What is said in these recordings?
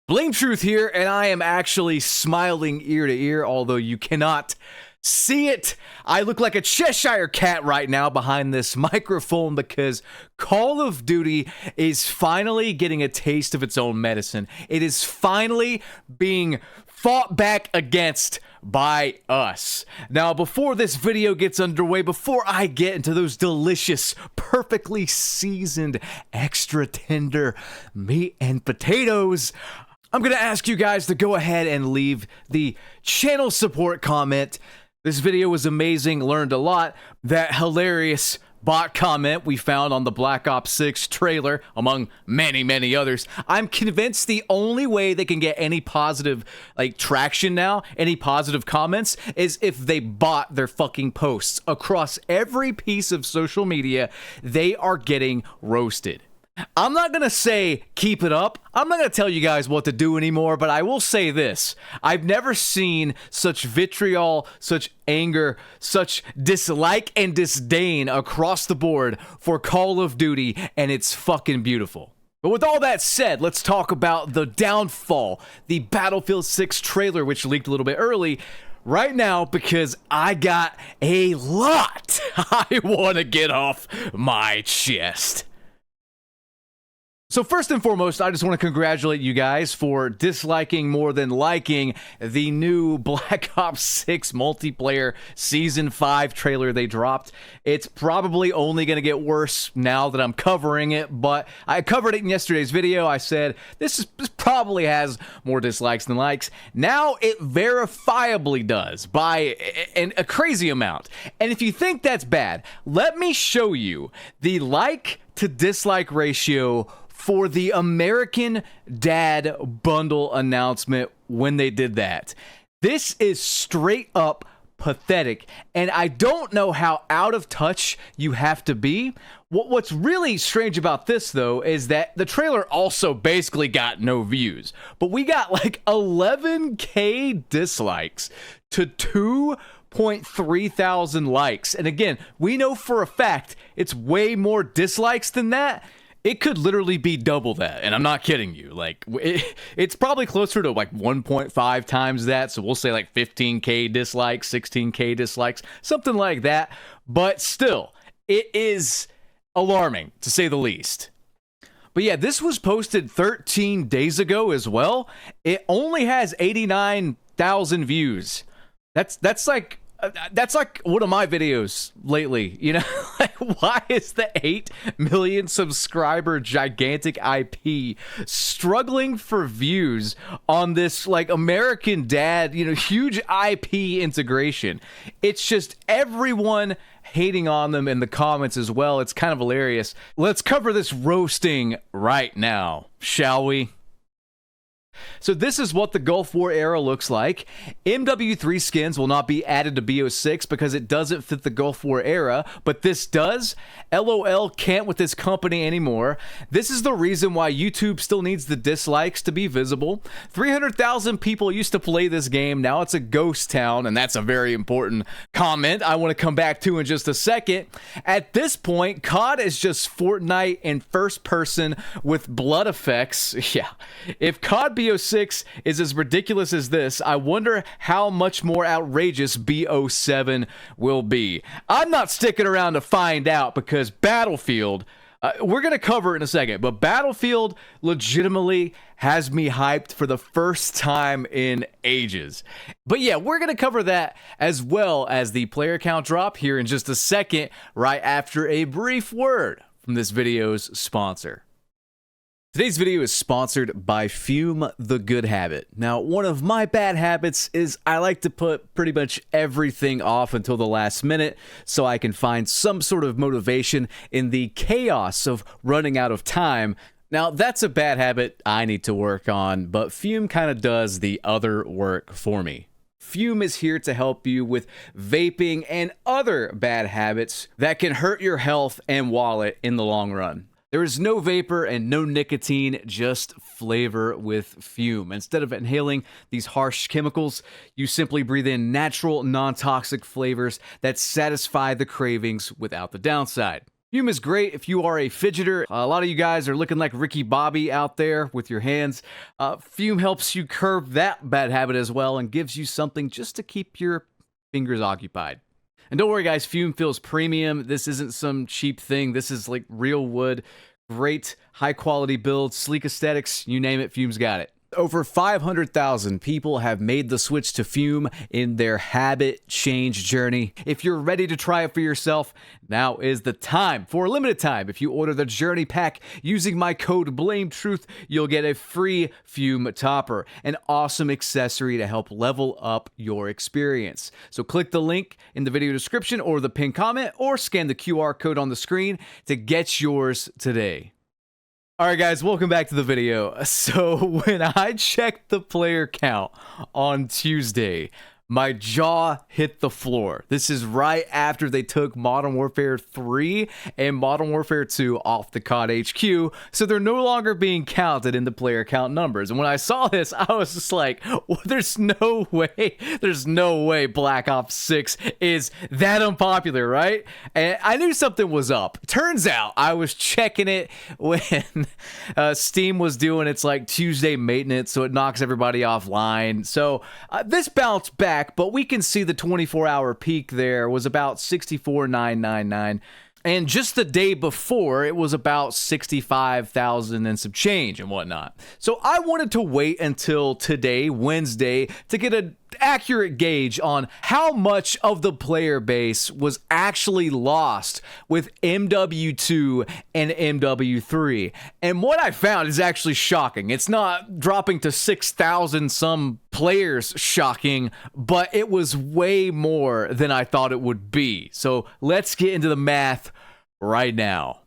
Blame Truth here, and I am actually smiling ear to ear, although you cannot see it. I look like a Cheshire cat right now behind this microphone because Call of Duty is finally getting a taste of its own medicine. It is finally being fought back against by us. Now, before this video gets underway, before I get into those delicious, perfectly seasoned, extra tender meat and potatoes, I'm going to ask you guys to go ahead and leave the channel support comment. This video was amazing, learned a lot. That hilarious bot comment we found on the Black Ops 6 trailer, among many, many others. I'm convinced the only way they can get any positive, traction now, any positive comments, is if they bot their fucking posts. Across every piece of social media, they are getting roasted. I'm not going to say keep it up. I'm not going to tell you guys what to do anymore, but I will say this. I've never seen such vitriol, such anger, such dislike and disdain across the board for Call of Duty, and it's fucking beautiful. But with all that said, let's talk about the downfall, the Battlefield 6 trailer, which leaked a little bit early, right now, because I got a lot I want to get off my chest. So first and foremost, I just want to congratulate you guys for disliking more than liking the new Black Ops 6 multiplayer Season 5 trailer they dropped. It's probably only going to get worse now that I'm covering it, but I covered it in yesterday's video. I said, this probably has more dislikes than likes. Now it verifiably does by a crazy amount. And if you think that's bad, let me show you the like to dislike ratio for the American Dad bundle announcement when they did that. This is straight up pathetic, and I don't know how out of touch you have to be. What's really strange about this, though, is that the trailer also basically got no views, but we got like 11K dislikes to 2.3 thousand likes. And again, we know for a fact it's way more dislikes than that. It could literally be double that, and I'm not kidding you. It's probably closer to 1.5 times that, so we'll say 15K dislikes, 16K dislikes, something like that. But still, it is alarming, to say the least. But yeah, this was posted 13 days ago as well. It only has 89,000 views. That's like one of my videos lately, you know? Why is the 8 million subscriber gigantic IP struggling for views on this American Dad, huge IP integration? It's just everyone hating on them in the comments as well. It's kind of hilarious. Let's cover this roasting right now, shall we? So this is what the Gulf War era looks like. MW3 skins will not be added to BO6 because it doesn't fit the Gulf War era, but this does. LOL can't with this company anymore. This is the reason why YouTube still needs the dislikes to be visible. 300,000 people used to play this game. Now it's a ghost town, and that's a very important comment I want to come back to in just a second. At this point, COD is just Fortnite in first person with blood effects. Yeah. If COD BO6 is as ridiculous as this, I wonder how much more outrageous BO7 will be. I'm not sticking around to find out because Battlefield, we're going to cover it in a second, but Battlefield legitimately has me hyped for the first time in ages. But yeah, we're going to cover that as well as the player count drop here in just a second, right after a brief word from this video's sponsor. Today's video is sponsored by Fume the Good Habit. Now, one of my bad habits is I like to put pretty much everything off until the last minute so I can find some sort of motivation in the chaos of running out of time. Now, that's a bad habit I need to work on, but Fume kind of does the other work for me. Fume is here to help you with vaping and other bad habits that can hurt your health and wallet in the long run. There is no vapor and no nicotine, just flavor with Fume. Instead of inhaling these harsh chemicals, you simply breathe in natural, non-toxic flavors that satisfy the cravings without the downside. Fume is great if you are a fidgeter. A lot of you guys are looking like Ricky Bobby out there with your hands. Fume helps you curb that bad habit as well and gives you something just to keep your fingers occupied. And don't worry guys, Fume feels premium. This isn't some cheap thing. This is like real wood, great high quality build, sleek aesthetics, you name it, Fume's got it. Over 500,000 people have made the switch to Fume in their habit change journey. If you're ready to try it for yourself, now is the time. For a limited time, if you order the Journey Pack using my code BLAMETRUTH, you'll get a free Fume topper, an awesome accessory to help level up your experience. So click the link in the video description or the pinned comment, or scan the QR code on the screen to get yours today. Alright guys, welcome back to the video. So when I checked the player count on Tuesday, my jaw hit the floor. This is right after they took Modern Warfare 3 and Modern Warfare 2 off the COD HQ, so they're no longer being counted in the player count numbers. And when I saw this, I was just like, well, there's no way Black Ops 6 is that unpopular, right? And I knew something was up. Turns out, I was checking it when Steam was doing its like Tuesday maintenance, so it knocks everybody offline. So this bounced back, but we can see the 24-hour peak there was about 64,999. And just the day before, it was about 65,000 and some change and whatnot. So I wanted to wait until today, Wednesday, to get an accurate gauge on how much of the player base was actually lost with MW2 and MW3. And what I found is actually shocking. It's not dropping to 6,000 some players shocking, but it was way more than I thought it would be. So let's get into the math right now.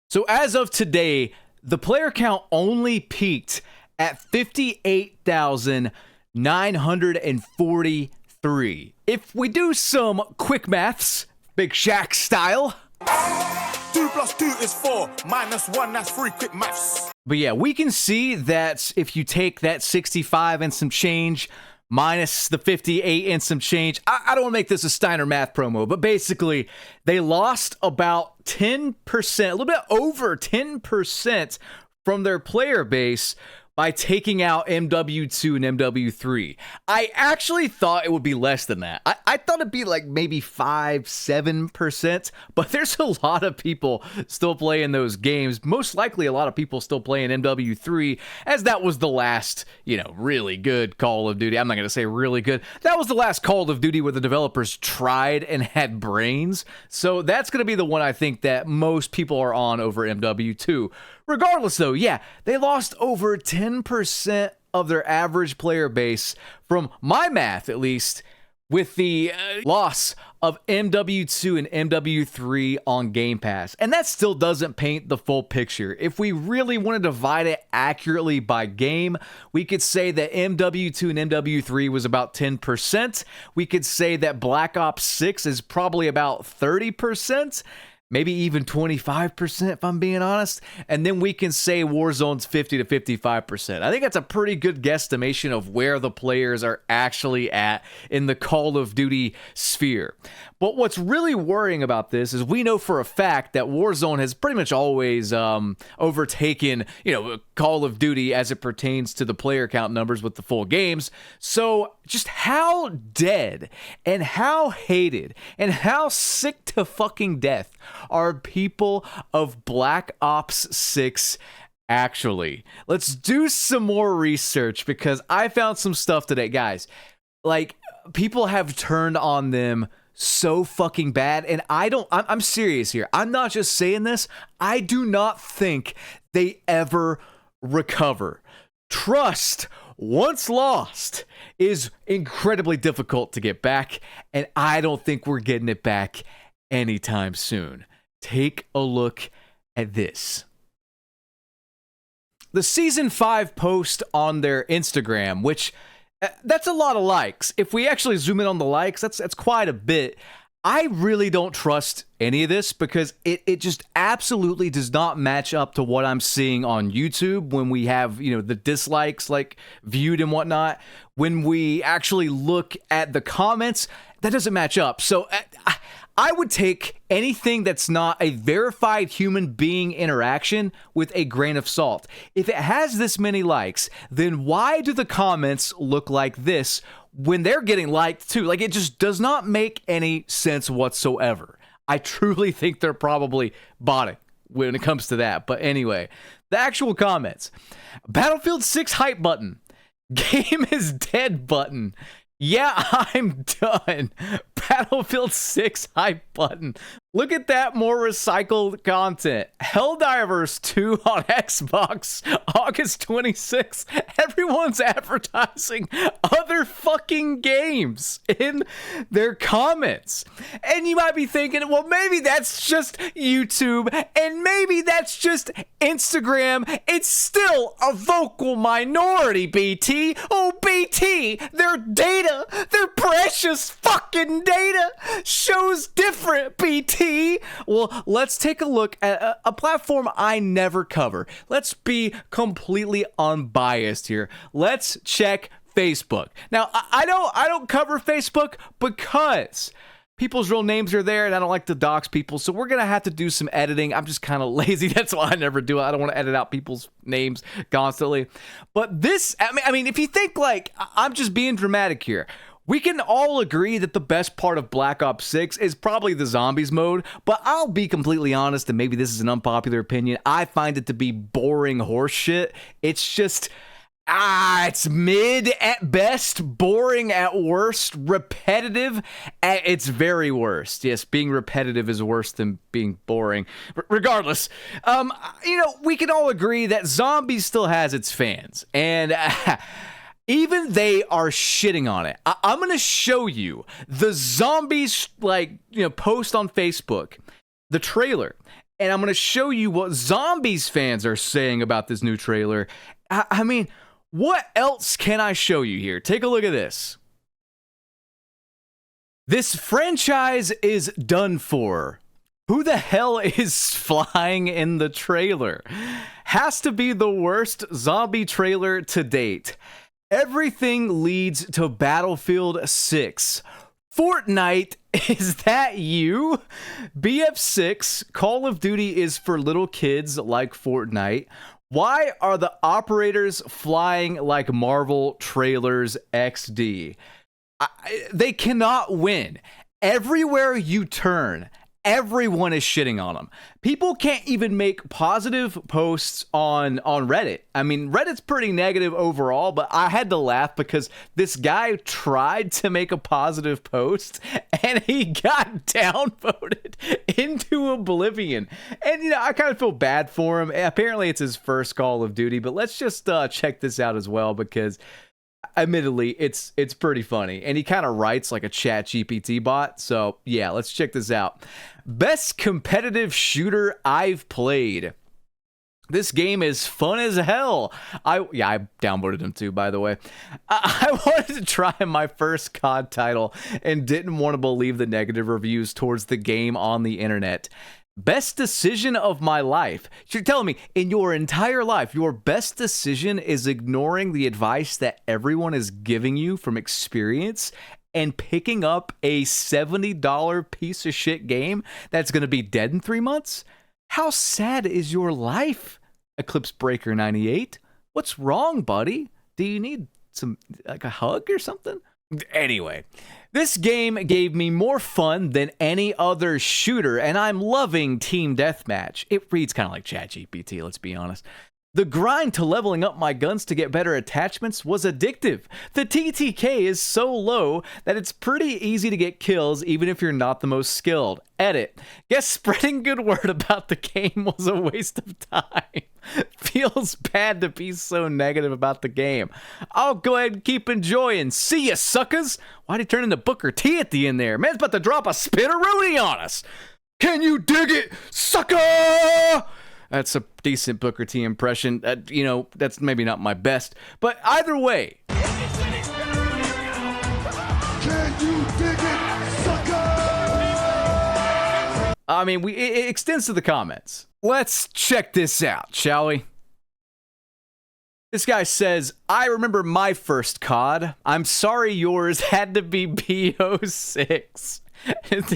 So as of today, the player count only peaked at 58,943. If we do some quick maths, Big Shaq style. 2 + 2 is 4, -1, that's 3, quick maths. But yeah, we can see that if you take that 65 and some change minus the 58 and some change, I don't want to make this a Steiner math promo, but basically they lost about 10%, a little bit over 10% from their player base by taking out MW2 and MW3. I actually thought it would be less than that. I thought it'd be like maybe 5-7%, but there's a lot of people still playing those games. Most likely a lot of people still playing MW3, as that was the last, really good Call of Duty. I'm not going to say really good. That was the last Call of Duty where the developers tried and had brains. So that's going to be the one I think that most people are on over MW2. Regardless, though, yeah, they lost over 10% of their average player base, from my math at least, with the loss of MW2 and MW3 on Game Pass. And that still doesn't paint the full picture. If we really want to divide it accurately by game, we could say that MW2 and MW3 was about 10%. We could say that Black Ops 6 is probably about 30%. Maybe even 25% if I'm being honest. And then we can say Warzone's 50 to 55%. I think that's a pretty good guesstimation of where the players are actually at in the Call of Duty sphere. But what's really worrying about this is we know for a fact that Warzone has pretty much always overtaken, Call of Duty as it pertains to the player count numbers with the full games. So just how dead and how hated and how sick to fucking death are people of Black Ops 6 actually? Let's do some more research because I found some stuff today, guys. Like, people have turned on them so fucking bad, and I'm serious here. I'm not just saying this. I do not think they ever recover. Trust, once lost, is incredibly difficult to get back, and I don't think we're getting it back anytime soon. Take a look at this. The Season 5 post on their Instagram, which that's a lot of likes. If we actually zoom in on the likes, that's quite a bit. I really don't trust any of this because it just absolutely does not match up to what I'm seeing on YouTube when we have, the dislikes like viewed and whatnot. When we actually look at the comments, that doesn't match up. So I would take anything that's not a verified human being interaction with a grain of salt. If it has this many likes, then why do the comments look like this when they're getting liked too? Like, it just does not make any sense whatsoever. I truly think they're probably botting when it comes to that. But anyway, the actual comments. Battlefield 6 hype button. Game is dead button. Yeah, I'm done. Battlefield 6 hype button. Look at that, more recycled content. Helldivers 2 on Xbox, August 26th. Everyone's advertising other fucking games in their comments. And you might be thinking, well, maybe that's just YouTube, and maybe that's just Instagram. It's still a vocal minority, BT. Oh, BT, their data, their precious fucking data shows different, BT. Well, let's take a look at a platform I never cover. Let's be completely unbiased here. Let's check Facebook. Now, I don't cover Facebook because people's real names are there and I don't like to dox people, so we're going to have to do some editing. I'm just kind of lazy. That's why I never do it. I don't want to edit out people's names constantly. But this, I mean, if you think like I'm just being dramatic here, we can all agree that the best part of Black Ops 6 is probably the zombies mode, but I'll be completely honest, and maybe this is an unpopular opinion, I find it to be boring horseshit. It's just, it's mid at best, boring at worst, repetitive at its very worst. Yes, being repetitive is worse than being boring. Regardless, we can all agree that zombies still has its fans, and even they are shitting on it. I'm going to show you the zombies, post on Facebook, the trailer. And I'm going to show you what zombies fans are saying about this new trailer. I mean, what else can I show you here? Take a look at this. This franchise is done for. Who the hell is flying in the trailer? Has to be the worst zombie trailer to date. Everything leads to Battlefield 6. Fortnite, is that you? BF6, Call of Duty is for little kids like Fortnite. Why are the operators flying like Marvel trailers XD? They cannot win. Everywhere you turn, everyone is shitting on them. People can't even make positive posts on Reddit. I mean, Reddit's pretty negative overall, but I had to laugh because this guy tried to make a positive post and he got downvoted into oblivion. And, I kind of feel bad for him. Apparently, it's his first Call of Duty, but let's just check this out as well because admittedly, it's pretty funny. And he kind of writes like a ChatGPT bot. So, yeah, let's check this out. Best competitive shooter I've played. This game is fun as hell. I downvoted him too, by the way. I wanted to try my first COD title and didn't want to believe the negative reviews towards the game on the internet. Best decision of my life. You're telling me in your entire life, your best decision is ignoring the advice that everyone is giving you from experience and picking up a $70 piece of shit game that's going to be dead in 3 months? How sad is your life, Eclipse Breaker 98? What's wrong, buddy? Do you need a hug or something? Anyway, this game gave me more fun than any other shooter, and I'm loving Team Deathmatch. It reads kind of like ChatGPT, let's be honest. The grind to leveling up my guns to get better attachments was addictive. The TTK is so low that it's pretty easy to get kills even if you're not the most skilled. Edit. Guess spreading good word about the game was a waste of time. Feels bad to be so negative about the game. I'll go ahead and keep enjoying. See ya, suckers. Why'd he turn into Booker T at the end there? Man's about to drop a spitteroonie on us. Can you dig it, sucker? That's a decent Booker T impression. That's maybe not my best. But either way. Can you dig it, sucker? I mean, it extends to the comments. Let's check this out, shall we? This guy says, I remember my first COD. I'm sorry yours had to be BO6.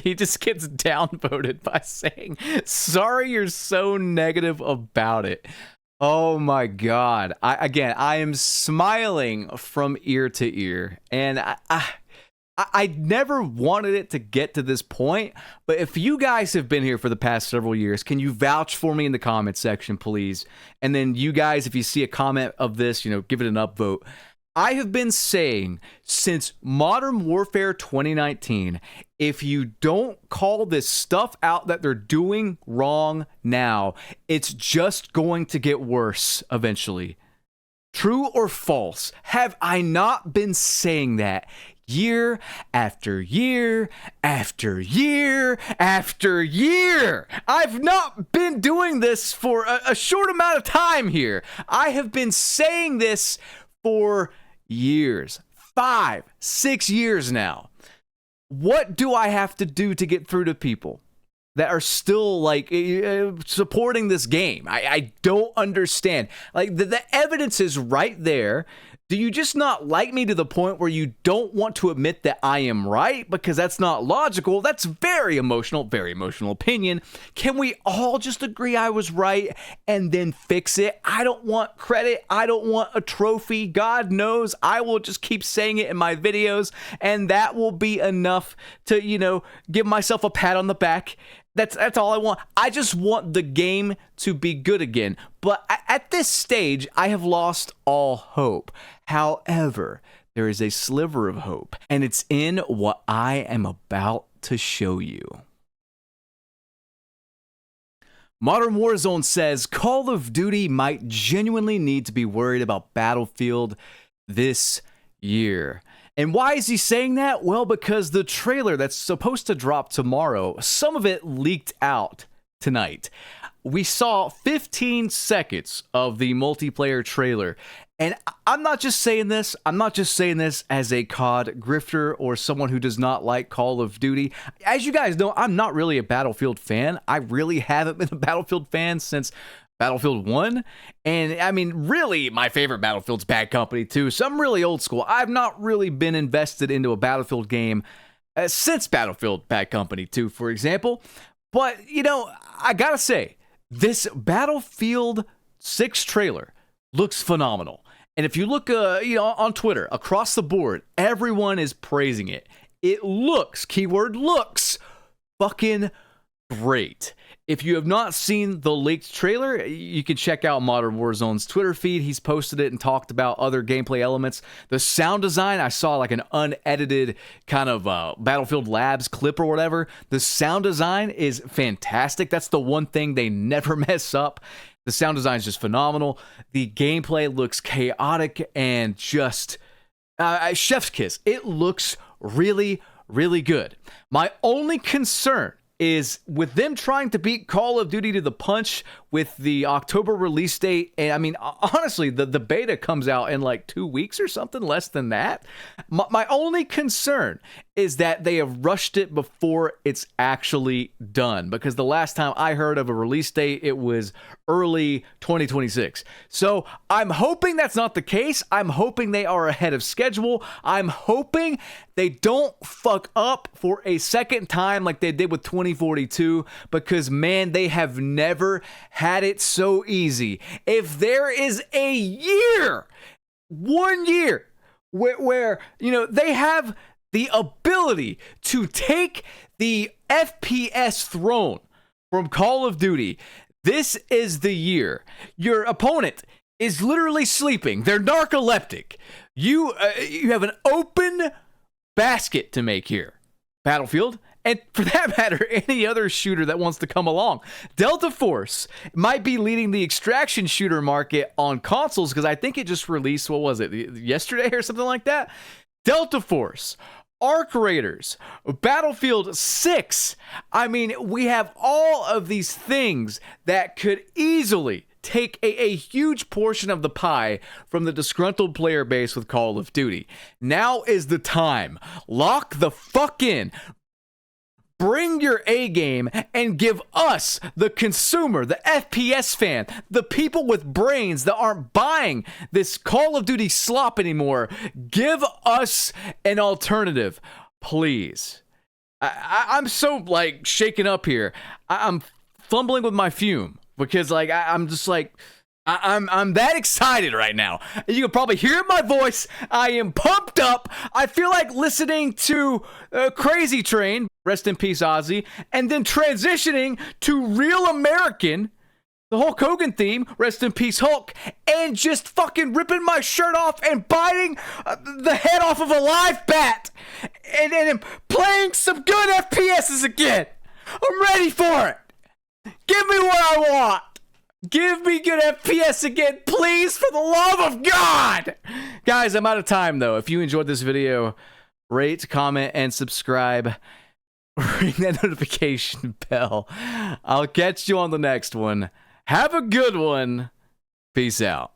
He just gets downvoted by saying, sorry you're so negative about it. Oh my God. I am smiling from ear to ear. And I never wanted it to get to this point, but if you guys have been here for the past several years, can you vouch for me in the comment section, please? And then you guys, if you see a comment of this, give it an upvote. I have been saying since Modern Warfare 2019, if you don't call this stuff out that they're doing wrong now, it's just going to get worse eventually. True or false? Have I not been saying that year after year after year after year? I've not been doing this for a short amount of time here. I have been saying this for years, 5, 6 years now. What do I have to do to get through to people that are still supporting this game? I don't understand. Like the evidence is right there. Do you just not like me to the point where you don't want to admit that I am right? Because that's not logical. That's very emotional opinion. Can we all just agree I was right and then fix it? I don't want credit. I don't want a trophy. God knows I will just keep saying it in my videos, and that will be enough to, give myself a pat on the back. That's all I want. I just want the game to be good again. But at this stage, I have lost all hope. However, there is a sliver of hope, and it's in what I am about to show you. Modern Warzone says Call of Duty might genuinely need to be worried about Battlefield this year. And why is he saying that? Well, because the trailer that's supposed to drop tomorrow, some of it leaked out tonight. We saw 15 seconds of the multiplayer trailer. And I'm not just saying this as a COD grifter or someone who does not like Call of Duty. As you guys know, I'm not really a Battlefield fan. I really haven't been a Battlefield fan since Battlefield 1. And I mean, really, my favorite Battlefield's Bad Company 2. So I'm really old school. I've not really been invested into a Battlefield game since Battlefield Bad Company 2, for example. But, I gotta say, this Battlefield 6 trailer looks phenomenal. And if you look, on Twitter, across the board, everyone is praising it. It looks, keyword looks, fucking great. If you have not seen the leaked trailer, you can check out Modern Warzone's Twitter feed. He's posted it and talked about other gameplay elements. The sound design, I saw like an unedited kind of Battlefield Labs clip or whatever. The sound design is fantastic. That's the one thing they never mess up. The sound design is just phenomenal. The gameplay looks chaotic and just chef's kiss. It looks really, really good. My only concern is with them trying to beat Call of Duty to the punch with the October release date. And I mean, honestly, the beta comes out in like 2 weeks or something, less than that. My only concern is that they have rushed it before it's actually done, because the last time I heard of a release date, it was early 2026. So I'm hoping that's not the case. I'm hoping they are ahead of schedule. I'm hoping they don't fuck up for a second time like they did with 2042, because man, they have never had it so easy. If there is a year, 1 year, where they have the ability to take the FPS throne from Call of Duty, this is the year. Your opponent is literally sleeping. They're narcoleptic. You have an open basket to make here, Battlefield. And for that matter, any other shooter that wants to come along. Delta Force might be leading the extraction shooter market on consoles, because I think it just released, what was it, yesterday or something like that? Delta Force, Arc Raiders, Battlefield 6. I mean, we have all of these things that could easily take a huge portion of the pie from the disgruntled player base with Call of Duty. Now is the time. Lock the fuck in. Bring your A game and give us, the consumer, the FPS fan, the people with brains that aren't buying this Call of Duty slop anymore, give us an alternative, please. I'm so like shaken up here. I'm fumbling with my fume because like I'm just like I'm that excited right now. You can probably hear it in my voice. I am pumped up. I feel like listening to Crazy Train, rest in peace Ozzy, and then transitioning to Real American, the Hulk Hogan theme, rest in peace Hulk, and just fucking ripping my shirt off and biting the head off of a live bat and playing some good FPSs again. I'm ready for it. Give me what I want. Give me good FPS again, please, for the love of God! Guys, I'm out of time, though. If you enjoyed this video, rate, comment, and subscribe. Ring that notification bell. I'll catch you on the next one. Have a good one. Peace out.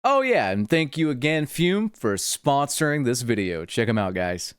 Oh, yeah, and thank you again, Fume, for sponsoring this video. Check them out, guys.